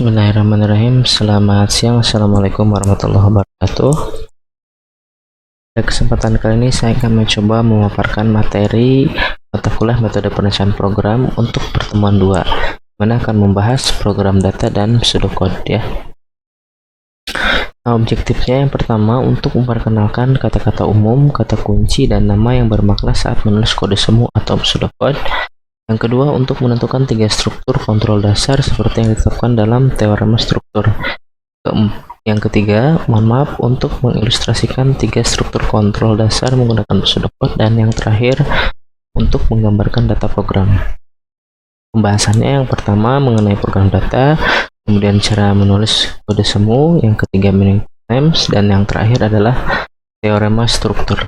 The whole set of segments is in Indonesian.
Bismillahirrahmanirrahim. Selamat siang. Assalamualaikum warahmatullahi wabarakatuh. Pada kesempatan kali ini saya akan mencoba memaparkan materi mata kuliah metode perencanaan program untuk pertemuan 2, mana akan membahas program data dan pseudocode ya. Nah, objektifnya yang pertama untuk memperkenalkan kata-kata umum, kata kunci, dan nama yang bermakna saat menulis kode semu atau pseudocode. Yang kedua, untuk menentukan 3 struktur kontrol dasar seperti yang ditetapkan dalam teorema struktur. Yang ketiga, untuk mengilustrasikan 3 struktur kontrol dasar menggunakan pseudocode. Dan yang terakhir, untuk menggambarkan data program. Pembahasannya yang pertama mengenai program data, kemudian cara menulis kode semu, yang ketiga meaning names, dan yang terakhir adalah teorema struktur.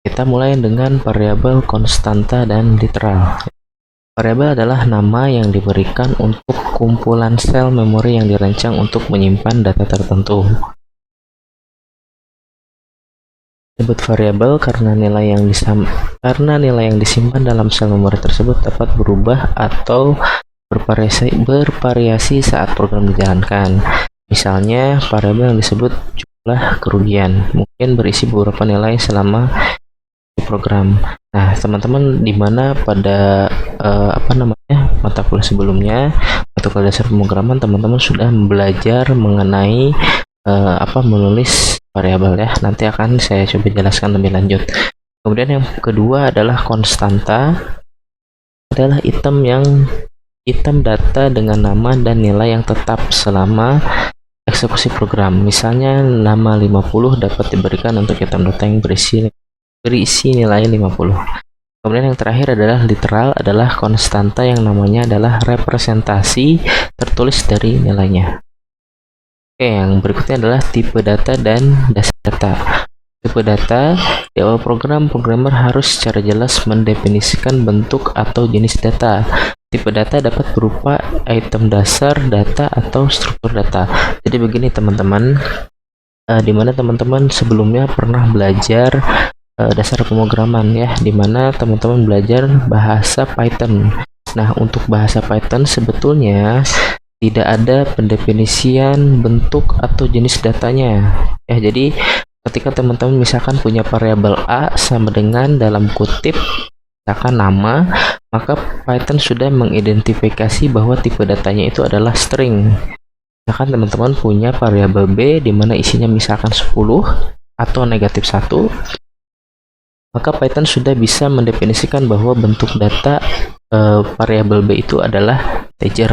Kita mulai dengan variabel, konstanta, dan literal. Variabel adalah nama yang diberikan untuk kumpulan sel memori yang dirancang untuk menyimpan data tertentu. Disebut variabel karena nilai yang disimpan dalam sel memori tersebut dapat berubah atau bervariasi saat program dijalankan. Misalnya, variabel yang disebut jumlah kerugian mungkin berisi beberapa nilai selama program. Nah, teman-teman, dimana pada mata kuliah sebelumnya, mata kuliah dasar pemrograman, teman-teman sudah belajar mengenai menulis variabel ya. Nanti akan saya coba jelaskan lebih lanjut. Kemudian yang kedua adalah konstanta, adalah item data dengan nama dan nilai yang tetap selama eksekusi program. Misalnya, nama 50 dapat diberikan untuk item data yang berisi nilai 50. Kemudian yang terakhir adalah literal, adalah konstanta yang namanya adalah representasi tertulis dari nilainya. Oke, yang berikutnya adalah tipe data dan dasar data. Tipe data, di awal program, programmer harus secara jelas mendefinisikan bentuk atau jenis data. Tipe data dapat berupa item dasar data atau struktur data. Jadi begini teman-teman, dimana teman-teman sebelumnya pernah belajar dasar pemrograman ya, dimana teman-teman belajar bahasa Python. Nah, untuk bahasa Python sebetulnya tidak ada pendefinisian bentuk atau jenis datanya ya. Jadi ketika teman-teman misalkan punya variabel A sama dengan dalam kutip misalkan nama, maka Python sudah mengidentifikasi bahwa tipe datanya itu adalah string. Misalkan teman-teman punya variabel B di mana isinya misalkan 10 atau -1, maka Python sudah bisa mendefinisikan bahwa bentuk data variabel B itu adalah integer.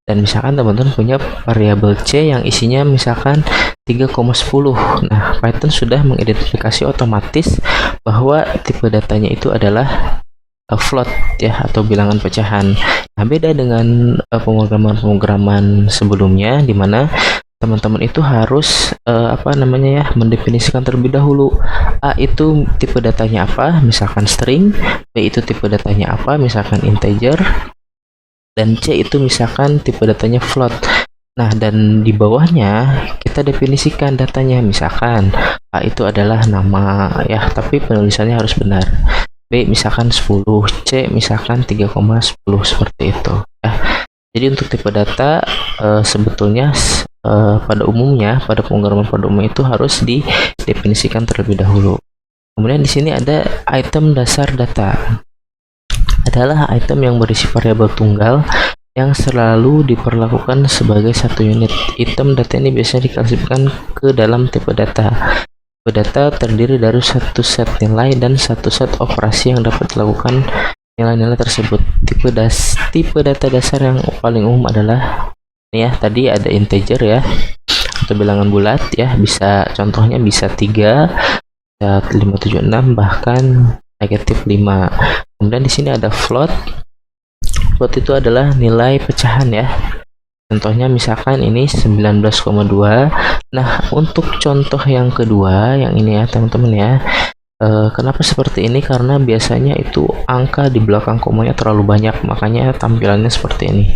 Dan misalkan teman-teman punya variabel C yang isinya misalkan 3,10. Nah, Python sudah mengidentifikasi otomatis bahwa tipe datanya itu adalah float ya, atau bilangan pecahan. Nah, beda dengan pemrograman sebelumnya di mana teman-teman itu harus mendefinisikan terlebih dahulu. A itu tipe datanya apa, misalkan string. B itu tipe datanya apa, misalkan integer. Dan C itu misalkan tipe datanya float. Nah, dan di bawahnya kita definisikan datanya, misalkan A itu adalah nama ya, tapi penulisannya harus benar. B misalkan 10, C misalkan 3,10, seperti itu ya. Jadi untuk tipe data sebetulnya pada umumnya pada pemrograman pada umumnya itu harus didefinisikan terlebih dahulu. Kemudian di sini ada item dasar data, adalah item yang berisi variabel tunggal yang selalu diperlakukan sebagai satu unit. Item data ini biasanya diklasifikasikan ke dalam tipe data. Tipe data terdiri dari satu set nilai dan satu set operasi yang dapat dilakukan nilai-nilai tersebut. Tipe data dasar yang paling umum adalah ya, tadi ada integer ya, atau bilangan bulat ya, contohnya bisa 3, 576, bahkan -5. Kemudian di sini ada float. Float itu adalah nilai pecahan ya. Contohnya misalkan ini 19,2. Nah, untuk contoh yang kedua, yang ini ya teman-teman ya. Kenapa seperti ini? Karena biasanya itu angka di belakang komanya terlalu banyak, makanya tampilannya seperti ini.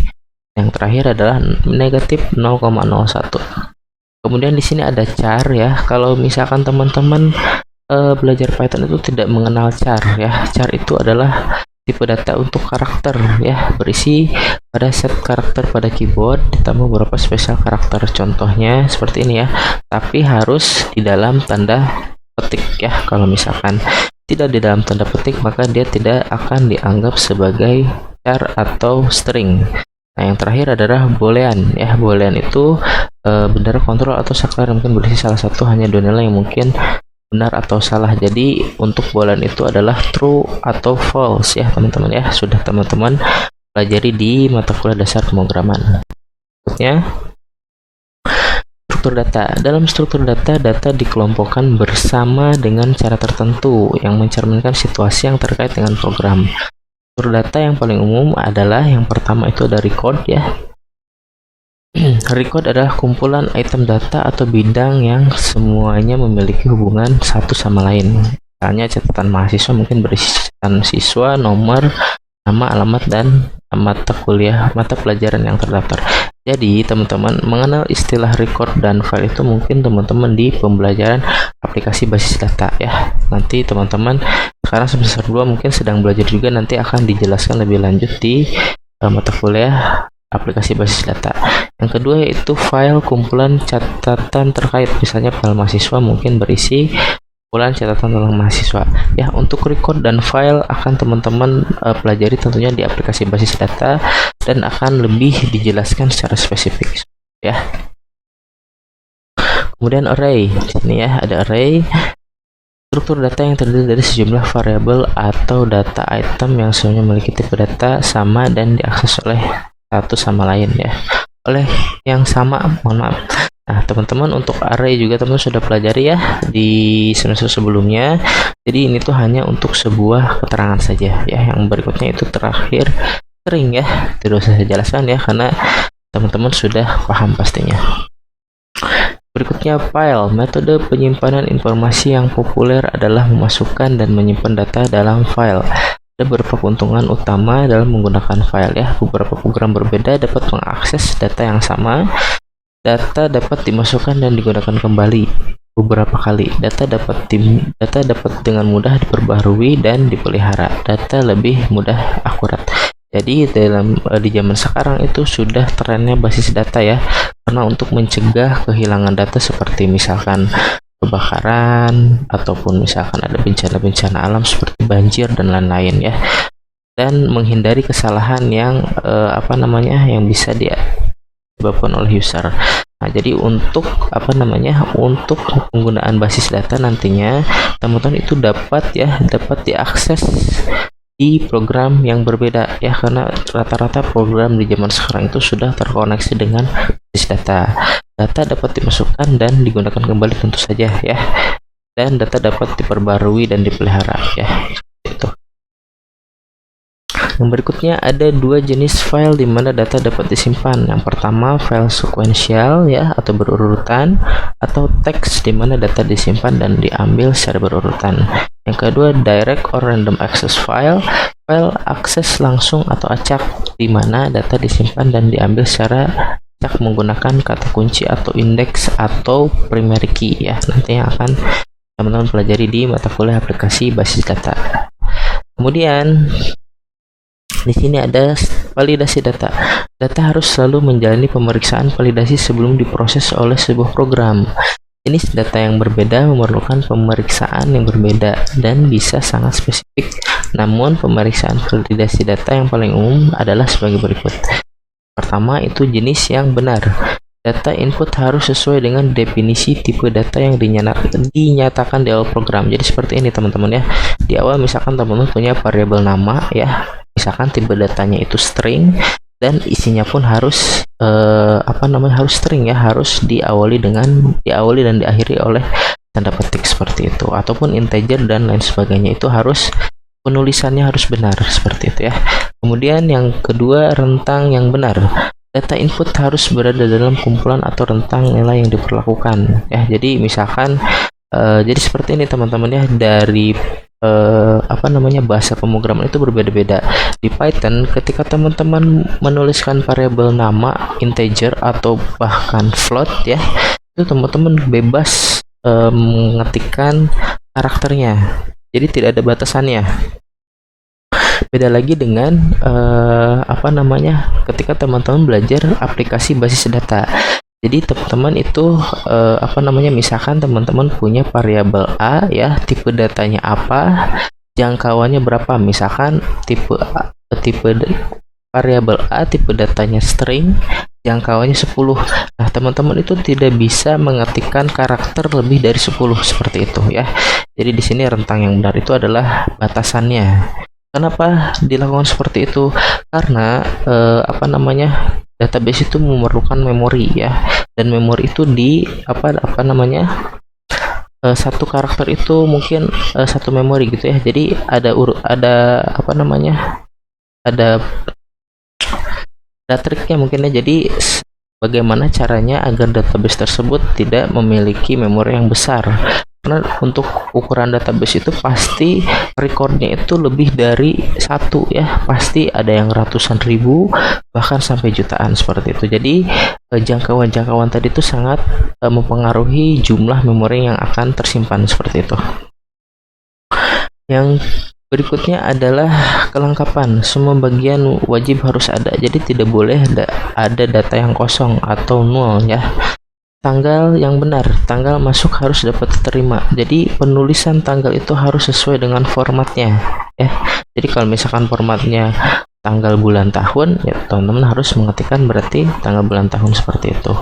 Yang terakhir adalah -0,01. Kemudian di sini ada char ya. Kalau misalkan teman-teman belajar Python itu tidak mengenal char ya. Char itu adalah tipe data untuk karakter ya, berisi pada set karakter pada keyboard ditambah beberapa spesial karakter. Contohnya seperti ini ya, tapi harus di dalam tanda petik ya. Kalau misalkan tidak di dalam tanda petik, maka dia tidak akan dianggap sebagai char atau string. Nah, yang terakhir adalah boolean ya. Boolean itu bendera kontrol atau saklar yang mungkin berisi salah satu hanya dua nilai yang mungkin benar atau salah. Jadi untuk boolean itu adalah true atau false ya teman-teman ya. Sudah teman-teman pelajari di mata kuliah dasar pemrograman. Berikutnya, struktur data. Dalam struktur data, data dikelompokkan bersama dengan cara tertentu yang mencerminkan situasi yang terkait dengan program. Struktur data yang paling umum adalah yang pertama itu ada record ya. Record adalah kumpulan item data atau bidang yang semuanya memiliki hubungan satu sama lain. Misalnya catatan mahasiswa mungkin berisi catatan siswa, nomor, nama, alamat, dan mata kuliah, mata pelajaran yang terdaftar. Jadi teman-teman mengenal istilah record dan file itu mungkin teman-teman di pembelajaran aplikasi basis data ya. Nanti teman-teman sekarang semester 2 mungkin sedang belajar juga, nanti akan dijelaskan lebih lanjut di mata kuliah aplikasi basis data. Yang kedua yaitu file, kumpulan catatan terkait. Misalnya file mahasiswa mungkin berisi kumpulan catatan tentang mahasiswa. Ya, untuk record dan file akan teman-teman pelajari tentunya di aplikasi basis data dan akan lebih dijelaskan secara spesifik ya. Kemudian array. Di sini ya ada array. Struktur data yang terdiri dari sejumlah variabel atau data item yang semuanya memiliki tipe data sama dan diakses oleh satu sama lain ya, oleh yang sama, mohon maaf. Nah teman-teman untuk array juga teman-teman sudah pelajari ya di semester sebelumnya. Jadi ini tuh hanya untuk sebuah keterangan saja ya. Yang berikutnya itu terakhir string ya, tidak usah saya jelaskan ya karena teman-teman sudah paham pastinya. Berikutnya file. Metode penyimpanan informasi yang populer adalah memasukkan dan menyimpan data dalam file. Ada beberapa keuntungan utama dalam menggunakan file ya. Beberapa program berbeda dapat mengakses data yang sama. Data dapat dimasukkan dan digunakan kembali beberapa kali. Data dapat dengan mudah diperbaharui dan dipelihara. Data lebih mudah akurat. Jadi di zaman sekarang itu sudah trennya basis data ya. Karena untuk mencegah kehilangan data seperti misalkan kebakaran ataupun misalkan ada bencana-bencana alam seperti banjir dan lain-lain ya, dan menghindari kesalahan yang yang bisa disebabkan oleh user. Nah, jadi untuk untuk penggunaan basis data nantinya teman-teman itu dapat diakses di program yang berbeda ya, karena rata-rata program di zaman sekarang itu sudah terkoneksi dengan basis data. Data dapat dimasukkan dan digunakan kembali tentu saja ya, dan data dapat diperbarui dan dipelihara ya. Itu. Yang berikutnya ada dua jenis file di mana data dapat disimpan. Yang pertama file sekuensial ya atau berurutan, atau teks di mana data disimpan dan diambil secara berurutan. Yang kedua direct or random access file akses langsung atau acak di mana data disimpan dan diambil secara acak menggunakan kata kunci atau indeks atau primary key ya. Nanti yang akan teman-teman pelajari di mata kuliah aplikasi basis data. Kemudian di sini ada validasi data. Data harus selalu menjalani pemeriksaan validasi sebelum diproses oleh sebuah program. Jenis data yang berbeda memerlukan pemeriksaan yang berbeda dan bisa sangat spesifik. Namun pemeriksaan validasi data yang paling umum adalah sebagai berikut. Pertama itu jenis yang benar. Data input harus sesuai dengan definisi tipe data yang dinyatakan di awal program. Jadi seperti ini teman-teman ya. Di awal misalkan teman-teman punya variabel nama ya. Misalkan tipe datanya itu string dan isinya pun harus harus string ya, harus diawali dan diakhiri oleh tanda petik seperti itu, ataupun integer dan lain sebagainya. Itu harus penulisannya harus benar seperti itu ya. Kemudian yang kedua rentang yang benar. Data input harus berada dalam kumpulan atau rentang nilai yang diperlakukan ya. Jadi misalkan jadi seperti ini teman-teman ya, dari bahasa pemrograman itu berbeda-beda. Di Python ketika teman-teman menuliskan variabel nama integer atau bahkan float ya, itu teman-teman bebas mengetikkan karakternya. Jadi tidak ada batasannya. Beda lagi dengan ketika teman-teman belajar aplikasi basis data. Jadi teman-teman itu misalkan teman-teman punya variabel A ya, tipe datanya apa, jangkauannya berapa, misalkan tipe variabel A tipe datanya string, jangkauannya 10. Nah, teman-teman itu tidak bisa mengetikkan karakter lebih dari 10 seperti itu ya. Jadi di sini rentang yang benar itu adalah batasannya. Kenapa dilakukan seperti itu? Karena database itu memerlukan memori ya, dan memori itu satu karakter itu mungkin satu memori gitu ya. Jadi ada triknya mungkin ya. Jadi bagaimana caranya agar database tersebut tidak memiliki memori yang besar, karena untuk ukuran database itu pasti recordnya itu lebih dari satu ya, pasti ada yang ratusan ribu bahkan sampai jutaan seperti itu. Jadi jangkauan tadi itu sangat mempengaruhi jumlah memori yang akan tersimpan seperti itu. Yang berikutnya adalah kelengkapan. Semua bagian wajib harus ada, jadi tidak boleh ada data yang kosong atau nol ya. Tanggal yang benar, tanggal masuk harus dapat diterima. Jadi penulisan tanggal itu harus sesuai dengan formatnya ya. Jadi kalau misalkan formatnya tanggal bulan tahun ya, teman-teman harus mengetikkan berarti tanggal bulan tahun seperti itu.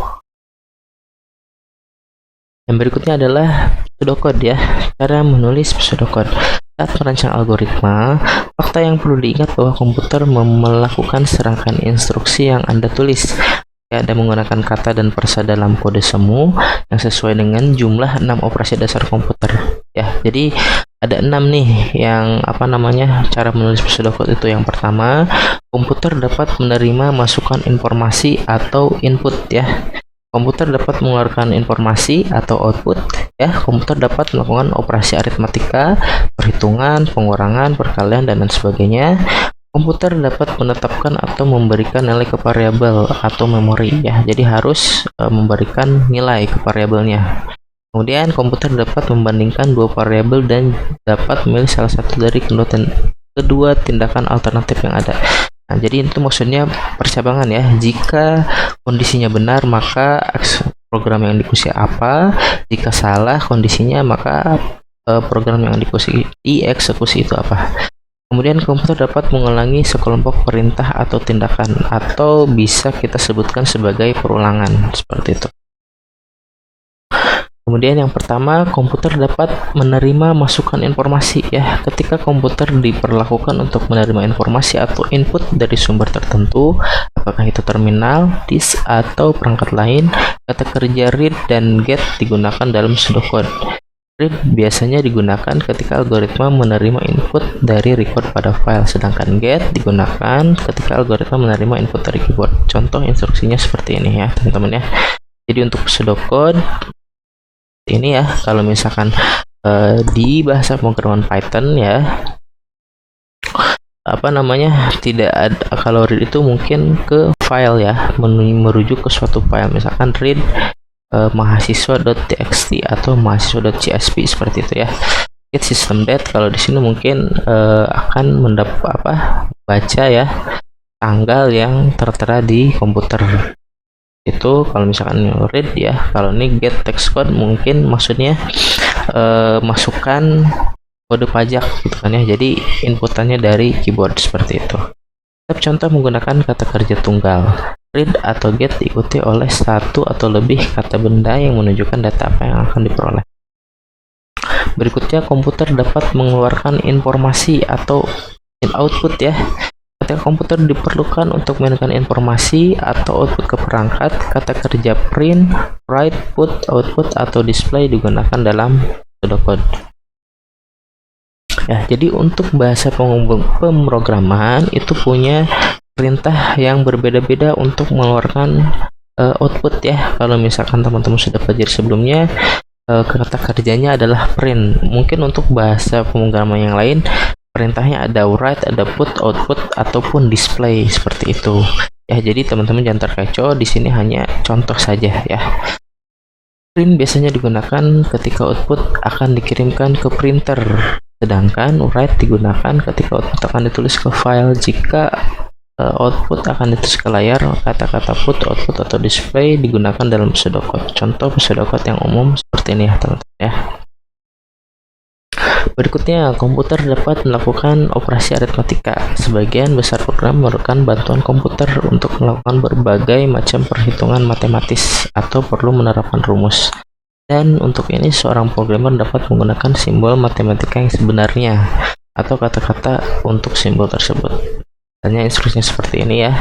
Yang berikutnya adalah pseudocode ya, cara menulis pseudocode. Saat merancang algoritma, fakta yang perlu diingat bahwa komputer melakukan serangkaian instruksi yang Anda tulis. Ada menggunakan kata dan persa dalam kode semu yang sesuai dengan jumlah 6 operasi dasar komputer ya. Jadi ada 6 nih yang cara menulis pseudocode itu. Yang pertama, komputer dapat menerima masukan informasi atau input ya. Komputer dapat mengeluarkan informasi atau output ya. Komputer dapat melakukan operasi aritmatika, perhitungan, pengurangan, perkalian, dan lain sebagainya. Komputer dapat menetapkan atau memberikan nilai ke variabel atau memori ya. Jadi harus memberikan nilai ke variabelnya. Kemudian komputer dapat membandingkan dua variabel dan dapat memilih salah satu dari kedua tindakan alternatif yang ada. Nah, jadi itu maksudnya percabangan ya. Jika kondisinya benar, maka program yang dieksekusi apa. Jika salah kondisinya, maka program yang dieksekusi itu apa. Kemudian komputer dapat mengulangi sekelompok perintah atau tindakan, atau bisa kita sebutkan sebagai perulangan seperti itu. Kemudian yang pertama, komputer dapat menerima masukan informasi ya. Ketika komputer diperlakukan untuk menerima informasi atau input dari sumber tertentu, apakah itu terminal, disk, atau perangkat lain, kata kerja read dan get digunakan dalam pseudocode. Read biasanya digunakan ketika algoritma menerima input dari record pada file, sedangkan get digunakan ketika algoritma menerima input dari keyboard. Contoh instruksinya seperti ini ya, teman-teman ya. Jadi untuk pseudocode ini ya, kalau misalkan di bahasa pemrograman Python ya, tidak ada, kalau read itu mungkin ke file ya, merujuk ke suatu file, misalkan read mahasiswa.txt atau mahasiswa.csv seperti itu ya. Get system.dat kalau di sini mungkin akan baca ya tanggal yang tertera di komputer. Itu kalau misalkan read ya. Kalau ini get text code mungkin maksudnya masukkan kode pajak gitu kan ya. Jadi inputannya dari keyboard seperti itu. Contoh menggunakan kata kerja tunggal. Read atau get diikuti oleh satu atau lebih kata benda yang menunjukkan data apa yang akan diperoleh. Berikutnya, komputer dapat mengeluarkan informasi atau output ya. Ketika komputer diperlukan untuk mengirimkan informasi atau output ke perangkat, kata kerja print, write, put, output, atau display digunakan dalam pseudocode. Ya, jadi untuk bahasa pemrograman itu punya perintah yang berbeda-beda untuk mengeluarkan output ya. Kalau misalkan teman-teman sudah belajar sebelumnya, kata kerjanya adalah print. Mungkin untuk bahasa pemrograman yang lain perintahnya ada write, ada put, output, ataupun display seperti itu ya. Jadi teman-teman jangan terkecoh, di sini hanya contoh saja ya. Print biasanya digunakan ketika output akan dikirimkan ke printer Sedangkan write digunakan ketika output akan ditulis ke file. Jika output akan ditulis ke layar, kata-kata put, output, atau display digunakan dalam pseudocode. Contoh pseudocode yang umum seperti ini ya teman-teman ya. Berikutnya, komputer dapat melakukan operasi aritmatika. Sebagian besar program memerlukan bantuan komputer untuk melakukan berbagai macam perhitungan matematis atau perlu menerapkan rumus. Dan untuk ini seorang programmer dapat menggunakan simbol matematika yang sebenarnya atau kata-kata untuk simbol tersebut. Misalnya instruksinya seperti ini ya.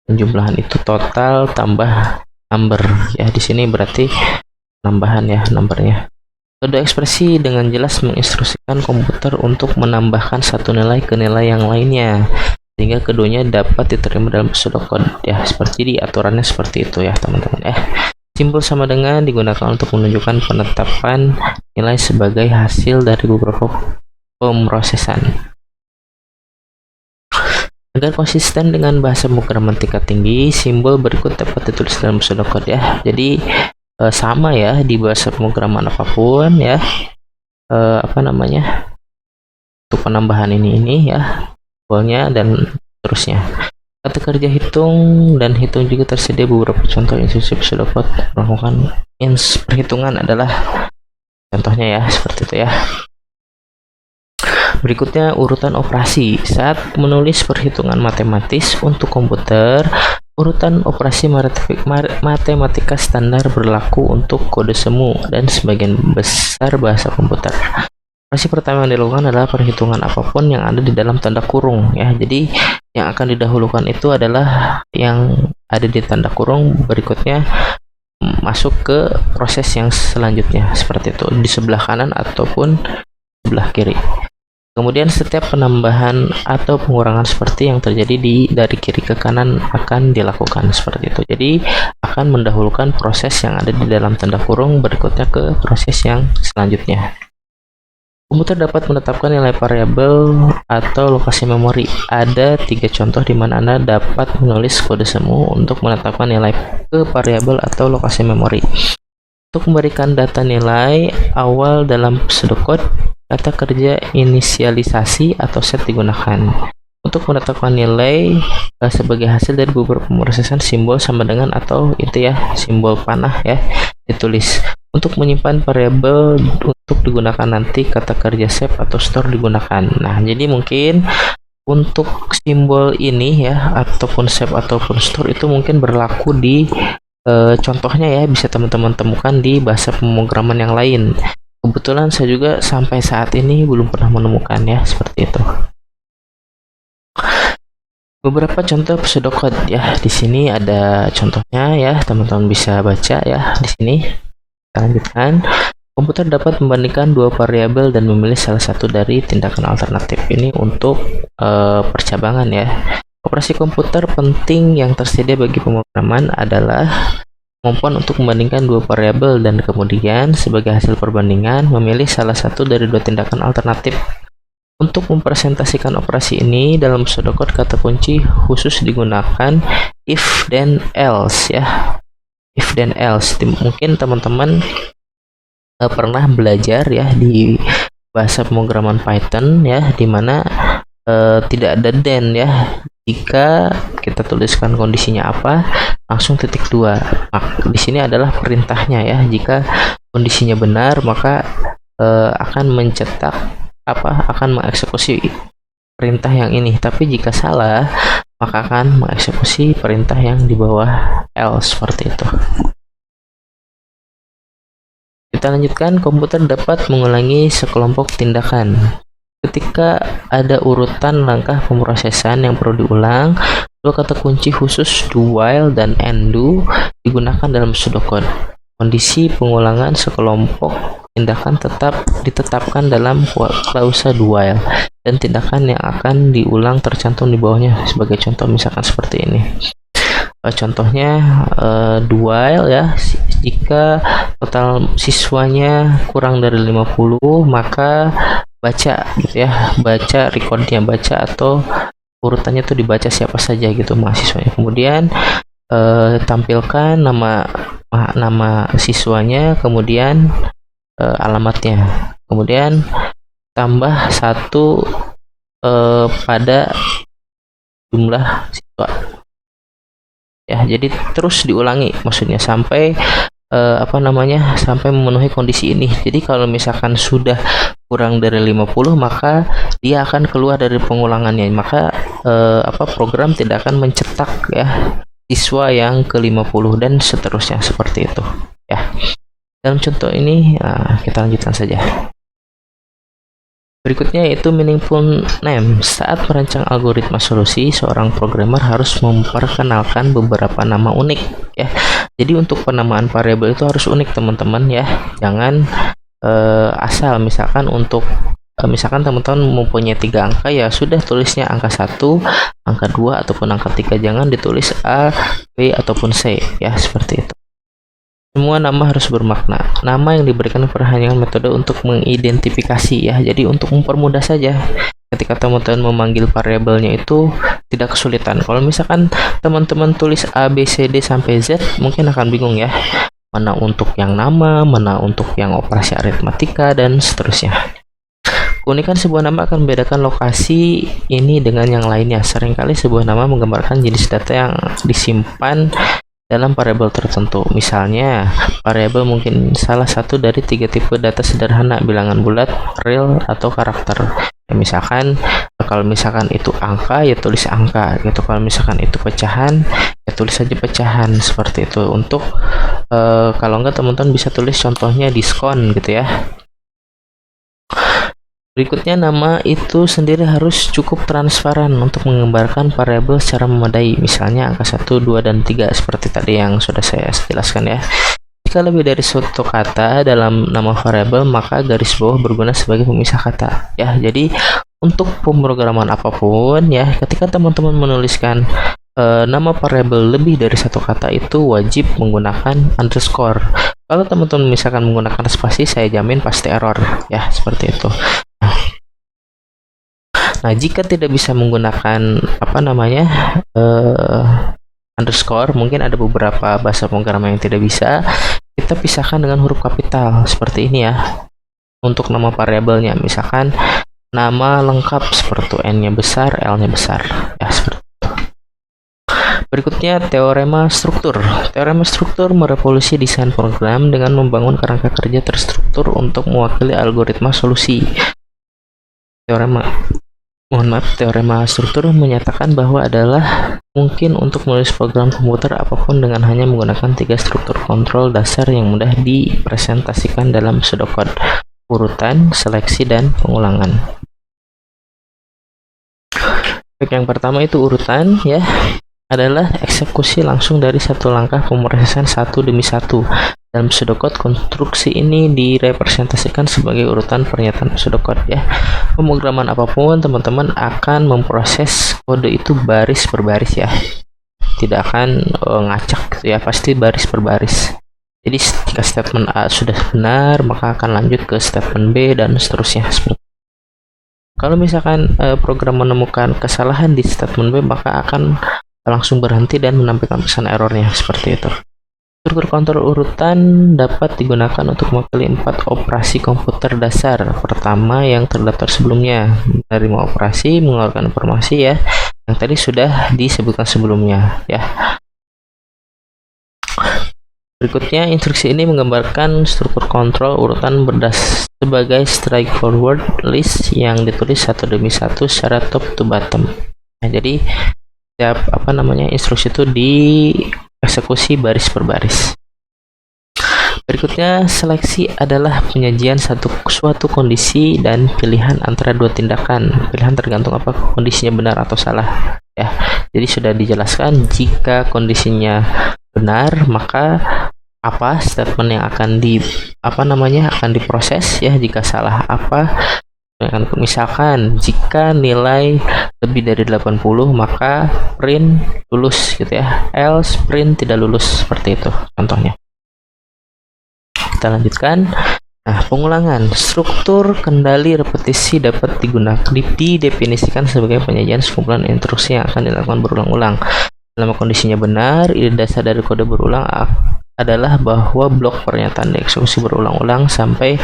Penjumlahan itu total tambah number ya. Di sini berarti penambahan ya numbernya. Kode ekspresi dengan jelas menginstruksikan komputer untuk menambahkan satu nilai ke nilai yang lainnya sehingga keduanya dapat diterima dalam pseudocode ya. Seperti di aturannya seperti itu ya teman-teman ya. Simbol sama dengan digunakan untuk menunjukkan penetapan nilai sebagai hasil dari beberapa pemrosesan. Agar konsisten dengan bahasa pemrograman tingkat tinggi, simbol berikut dapat ditulis dalam pseudocode ya. Jadi sama ya di bahasa pemrograman apapun ya. Untuk penambahan ini ya, simbolnya dan seterusnya. Kata kerja hitung dan hitung juga tersedia beberapa contoh instruksi pseudocode melakukan perhitungan adalah contohnya ya, seperti itu ya. Berikutnya urutan operasi. Saat menulis perhitungan matematis untuk komputer, urutan operasi matematika standar berlaku untuk kode semu dan sebagian besar bahasa komputer. Operasi pertama yang dilakukan adalah perhitungan apapun yang ada di dalam tanda kurung ya. Jadi yang akan didahulukan itu adalah yang ada di tanda kurung, berikutnya masuk ke proses yang selanjutnya seperti itu di sebelah kanan ataupun sebelah kiri. Kemudian setiap penambahan atau pengurangan seperti yang terjadi dari kiri ke kanan akan dilakukan seperti itu. Jadi akan mendahulukan proses yang ada di dalam tanda kurung, berikutnya ke proses yang selanjutnya. Komputer dapat menetapkan nilai variabel atau lokasi memori. Ada 3 contoh di mana Anda dapat menulis kode semu untuk menetapkan nilai ke variabel atau lokasi memori. Untuk memberikan data nilai awal dalam pseudocode, kata kerja inisialisasi atau set digunakan. Untuk menetapkan nilai sebagai hasil dari beberapa pemrosesan, simbol sama dengan atau itu ya, simbol panah ya, ditulis. Untuk menyimpan variabel untuk digunakan nanti, kata kerja save atau store digunakan. Nah, jadi mungkin untuk simbol ini ya, ataupun save ataupun store itu mungkin berlaku di contohnya ya, bisa teman-teman temukan di bahasa pemrograman yang lain. Kebetulan saya juga sampai saat ini belum pernah menemukan ya, seperti itu. Beberapa contoh pseudocode ya, di sini ada contohnya ya, teman-teman bisa baca ya di sini. Kita lanjutkan. Komputer dapat membandingkan dua variabel dan memilih salah satu dari tindakan alternatif. Ini untuk percabangan ya. Operasi komputer penting yang tersedia bagi pemrograman adalah kemampuan untuk membandingkan dua variabel dan kemudian sebagai hasil perbandingan memilih salah satu dari dua tindakan alternatif. Untuk mempresentasikan operasi ini dalam pseudocode, kata kunci khusus digunakan if then else ya. If then else. Mungkin teman-teman pernah belajar ya di bahasa pemrograman Python ya, dimana tidak ada then ya. Jika kita tuliskan kondisinya apa, langsung titik 2. Di sini adalah perintahnya ya. Jika kondisinya benar, maka akan mencetak akan mengeksekusi perintah yang ini. Tapi jika salah, maka akan mengeksekusi perintah yang di bawah else, seperti itu. Kita lanjutkan. Komputer dapat mengulangi sekelompok tindakan. Ketika ada urutan langkah pemrosesan yang perlu diulang, dua kata kunci khusus do while dan undo digunakan dalam pseudocode. Kondisi pengulangan sekelompok tindakan tetap ditetapkan dalam klausa do while, dan tindakan yang akan diulang tercantum di bawahnya. Sebagai contoh misalkan seperti ini. Contohnya do while ya, jika total siswanya kurang dari 50, maka baca gitu ya, baca recordnya, baca atau urutannya tuh dibaca siapa saja gitu mahasiswanya. Kemudian tampilkan nama siswanya, kemudian alamatnya, kemudian tambah 1 pada jumlah siswa. Ya, jadi terus diulangi maksudnya sampai sampai memenuhi kondisi ini. Jadi kalau misalkan sudah kurang dari 50, maka dia akan keluar dari pengulangannya. Maka program tidak akan mencetak ya siswa yang ke-50 dan seterusnya seperti itu ya. Dalam contoh ini kita lanjutkan saja. Berikutnya yaitu meaningful name. Saat merancang algoritma solusi, seorang programmer harus memperkenalkan beberapa nama unik ya. Jadi untuk penamaan variabel itu harus unik teman-teman ya. Jangan asal misalkan misalkan teman-teman mempunyai 3 angka, ya sudah tulisnya angka 1, angka 2 ataupun angka 3. Jangan ditulis A, B ataupun C ya, seperti itu. Semua nama harus bermakna. Nama yang diberikan hanya metode untuk mengidentifikasi ya. Jadi untuk mempermudah saja, ketika teman-teman memanggil variabelnya itu tidak kesulitan. Kalau misalkan teman-teman tulis A, B, C, D sampai Z, mungkin akan bingung ya. Mana untuk yang nama, mana untuk yang operasi aritmatika, dan seterusnya. Keunikan sebuah nama akan membedakan lokasi ini dengan yang lainnya. Seringkali sebuah nama menggambarkan jenis data yang disimpan dalam variabel tertentu. Misalnya, variabel mungkin salah satu dari 3 tipe data sederhana: bilangan bulat, real, atau karakter. Ya, misalkan kalau misalkan itu angka, ya tulis angka gitu. Kalau misalkan itu pecahan, ya tulis saja pecahan, seperti itu. Untuk kalau enggak, teman-teman bisa tulis contohnya diskon gitu ya. Berikutnya, nama itu sendiri harus cukup transparan untuk menggambarkan variabel secara memadai. Misalnya angka 1, 2, dan 3 seperti tadi yang sudah saya jelaskan ya. Jika lebih dari suatu kata dalam nama variabel, maka garis bawah berguna sebagai pemisah kata. Ya, jadi untuk pemrograman apapun ya, ketika teman-teman menuliskan nama variabel lebih dari 1 kata, itu wajib menggunakan underscore. Kalau teman-teman misalkan menggunakan spasi, saya jamin pasti error ya, seperti itu. Nah, jika tidak bisa menggunakan underscore, mungkin ada beberapa bahasa pemrograman yang tidak bisa. Kita pisahkan dengan huruf kapital seperti ini ya. Untuk nama variabelnya, misalkan nama lengkap seperti N-nya besar, L-nya besar ya, seperti itu. Berikutnya, teorema struktur. Teorema struktur merevolusi desain program dengan membangun kerangka kerja terstruktur untuk mewakili algoritma solusi. Teorema struktur menyatakan bahwa adalah mungkin untuk menulis program komputer apapun dengan hanya menggunakan 3 struktur kontrol dasar yang mudah dipresentasikan dalam pseudocode: urutan, seleksi, dan pengulangan. Yang pertama itu urutan ya, adalah eksekusi langsung dari satu langkah pemrosesan satu demi satu. Dalam pseudocode, konstruksi ini direpresentasikan sebagai urutan pernyataan pseudocode ya. Pemrograman apapun, teman-teman akan memproses kode itu baris per baris ya. Tidak akan ngacak gitu ya, pasti baris per baris. Jadi jika statement A sudah benar, maka akan lanjut ke statement B dan seterusnya. Kalau misalkan program menemukan kesalahan di statement B, maka akan langsung berhenti dan menampilkan pesan errornya seperti itu. Struktur kontrol urutan dapat digunakan untuk mewakili 4 operasi komputer dasar. Pertama, yang terdaftar sebelumnya, menerima operasi, mengeluarkan informasi ya, yang tadi sudah disebutkan sebelumnya ya. Berikutnya, instruksi ini menggambarkan struktur kontrol urutan sebagai straightforward list yang ditulis satu demi satu secara top to bottom. Nah, jadi setiap instruksi itu dieksekusi baris per baris. Berikutnya, seleksi adalah penyajian suatu kondisi dan pilihan antara 2 tindakan. Pilihan tergantung apa kondisinya benar atau salah ya. Jadi sudah dijelaskan, jika kondisinya benar, maka apa statement yang akan akan diproses ya. Jika salah, misalkan jika nilai lebih dari 80, maka print lulus gitu ya, else print tidak lulus, seperti itu contohnya. Kita lanjutkan. Nah, pengulangan. Struktur kendali repetisi dapat didefinisikan sebagai penyajian sekumpulan instruksi yang akan dilakukan berulang-ulang. Selama kondisinya benar, ide dasar dari kode berulang adalah bahwa blok pernyataan dieksekusi berulang-ulang sampai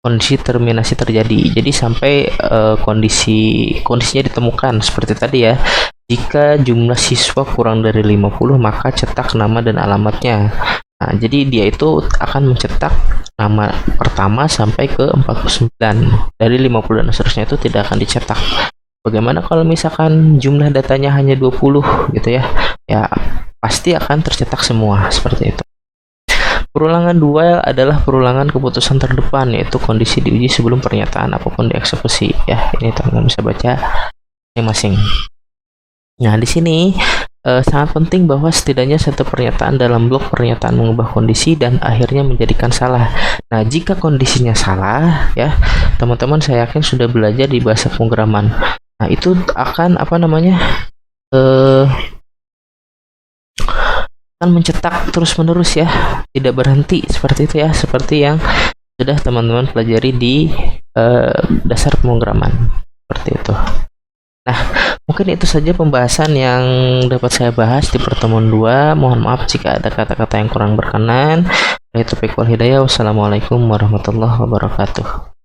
kondisi terminasi terjadi. Jadi sampai kondisinya ditemukan seperti tadi ya. Jika jumlah siswa kurang dari 50, maka cetak nama dan alamatnya. Nah, jadi dia itu akan mencetak nama pertama sampai ke 49. Dari 50 dan seterusnya itu tidak akan dicetak. Bagaimana kalau misalkan jumlah datanya hanya 20 gitu ya? Ya, pasti akan tercetak semua seperti itu. Perulangan dual adalah perulangan keputusan terdepan, yaitu kondisi diuji sebelum pernyataan apapun dieksekusi. Ya, ini teman-teman bisa baca masing-masing. Nah, di sini sangat penting bahwa setidaknya satu pernyataan dalam blok pernyataan mengubah kondisi dan akhirnya menjadikan salah. Nah, jika kondisinya salah, ya teman-teman saya yakin sudah belajar di bahasa pemrograman. Nah, itu akan akan mencetak terus-menerus ya, tidak berhenti seperti itu ya, seperti yang sudah teman-teman pelajari di dasar pemrograman seperti itu. Nah, mungkin itu saja pembahasan yang dapat saya bahas di pertemuan 2. Mohon maaf jika ada kata-kata yang kurang berkenan. Wassalamualaikum warahmatullahi wabarakatuh.